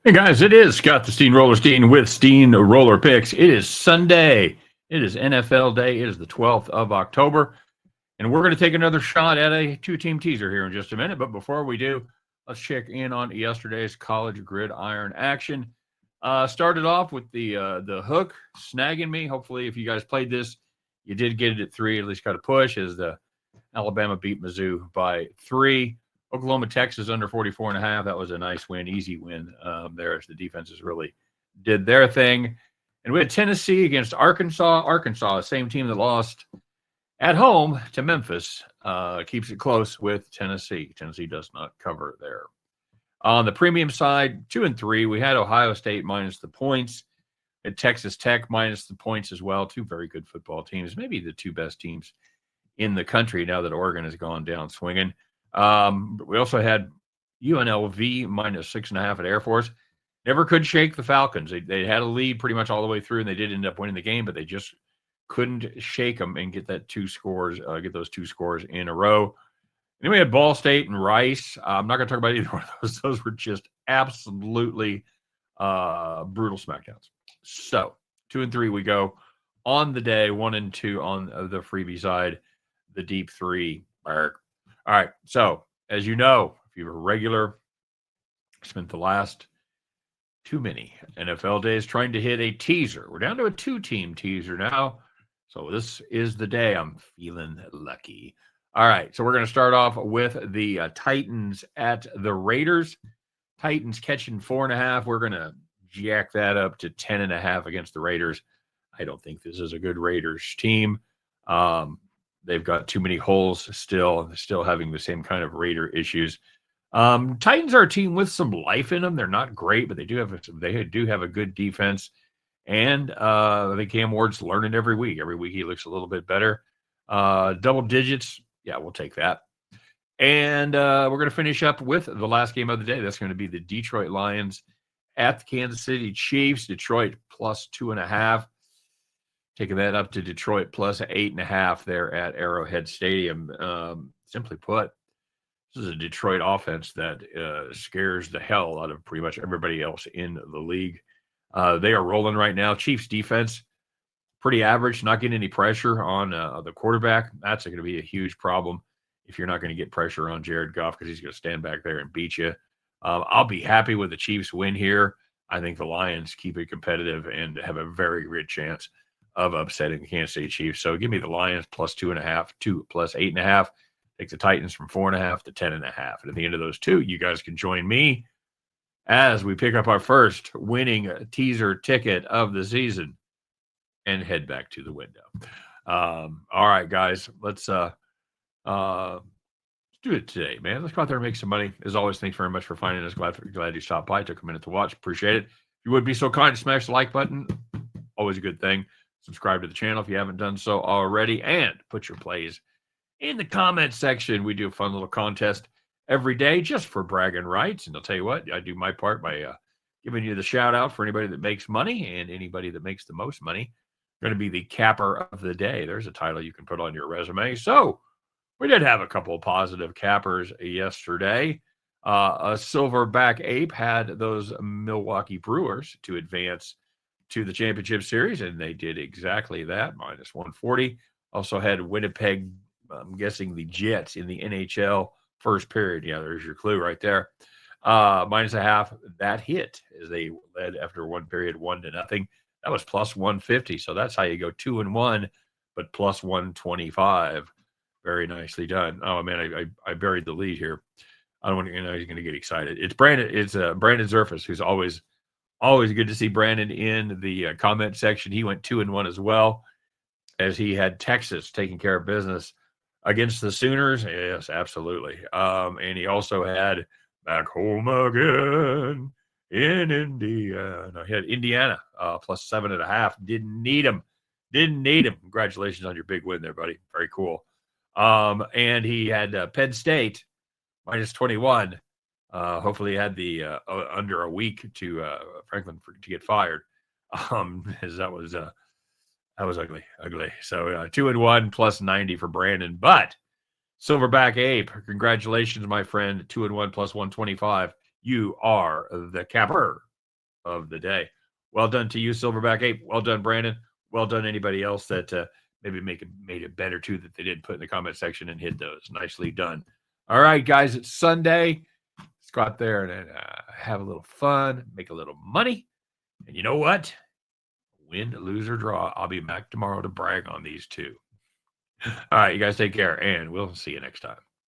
Hey guys, it is Scott the Steamroller Steen with Steen Roller Picks. It is Sunday. It is NFL Day. It is the 12th of October. And we're going to take another shot at a two-team teaser here in just a minute. But before we do, let's check in on yesterday's college gridiron action. Started off with the hook snagging me. Hopefully, if you guys played this, you did get it at 3. At least got a push as the Alabama beat Mizzou by 3. Oklahoma, Texas under 44.5. That was a nice win, easy win there as the defenses really did their thing. And we had Tennessee against Arkansas. Arkansas, the same team that lost at home to Memphis, keeps it close with Tennessee. Tennessee does not cover there. On the premium side, 2 and 3, we had Ohio State minus the points. At Texas Tech minus the points as well. 2 very good football teams, maybe the 2 best teams in the country now that Oregon has gone down swinging. We also had UNLV minus 6.5 at Air Force. Never could shake the Falcons. They had a lead pretty much all the way through, and they did end up winning the game, but they just couldn't shake them and get those 2 scores in a row. And then we had Ball State and Rice. I'm not going to talk about either one of those. Those were just absolutely brutal smackdowns. So 2 and 3 we go on the day. 1 and 2 on the freebie side. The deep 3. All right. So as you know, if you're a regular, spent the last too many NFL days trying to hit a teaser. We're down to a 2-team teaser now. So this is the day I'm feeling lucky. All right. So we're going to start off with the Titans at the Raiders. Titans catching 4.5. We're going to jack that up to 10.5 against the Raiders. I don't think this is a good Raiders team. They've got too many holes still having the same kind of Raider issues. Titans are a team with some life in them. They're not great, but they do have a good defense. And I think Cam Ward's learning every week. Every week he looks a little bit better. Double digits. Yeah, we'll take that. And we're going to finish up with the last game of the day. That's going to be the Detroit Lions at the Kansas City Chiefs. Detroit plus 2.5. Taking that up to Detroit plus 8.5 there at Arrowhead Stadium. Simply put, this is a Detroit offense that scares the hell out of pretty much everybody else in the league. They are rolling right now. Chiefs defense, pretty average, not getting any pressure on the quarterback. That's going to be a huge problem if you're not going to get pressure on Jared Goff because he's going to stand back there and beat you. I'll be happy with the Chiefs win here. I think the Lions keep it competitive and have a very good chance of upsetting the Kansas City Chiefs. So give me the Lions plus 2.5, 2 plus 8.5. Take the Titans from 4.5 to 10.5. And at the end of those 2, you guys can join me as we pick up our first winning teaser ticket of the season and head back to the window. All right, guys, let's do it today, man. Let's go out there and make some money. As always, thanks very much for finding us. Glad you stopped by. Took a minute to watch. Appreciate it. If you would be so kind to smash the like button, always a good thing. Subscribe to the channel if you haven't done so already, and put your plays in the comments section. We do a fun little contest every day just for bragging rights. And I'll tell you what, I do my part by giving you the shout out for anybody that makes money, and anybody that makes the most money going to be the capper of the day. There's a title you can put on your resume. So we did have a couple of positive cappers yesterday. A Silverback Ape had those Milwaukee Brewers to advance to the championship series, and they did exactly that, minus 140. Also had Winnipeg, I'm guessing the Jets in the NHL first period. Yeah, there's your clue right there. Minus a half, that hit as they led after one period 1-0. That was plus 150. So that's how you go 2-1, but plus 125. Very nicely done. Oh man, I buried the lead here. I don't want to, he's going to get excited. It's Brandon Zerfus, who's always good to see Brandon in the comment section. He went 2-1 as well, as he had Texas taking care of business against the Sooners. Yes, absolutely. And he also had back home again in Indiana. He had Indiana plus 7.5. Didn't need him. Congratulations on your big win there, buddy. Very cool. And he had Penn State minus 21. Hopefully he had the under a week to Franklin to get fired. As that was ugly. So 2-1 plus 90 for Brandon. But Silverback Ape, congratulations, my friend. 2-1 plus 125. You are the capper of the day. Well done to you, Silverback Ape. Well done, Brandon. Well done, anybody else that maybe made it better too that they didn't put in the comment section and hit those. Nicely done. All right, guys, it's Sunday. Let's go out there and have a little fun, make a little money. And you know what? Win, lose, or draw. I'll be back tomorrow to brag on these two. All right, you guys take care, and we'll see you next time.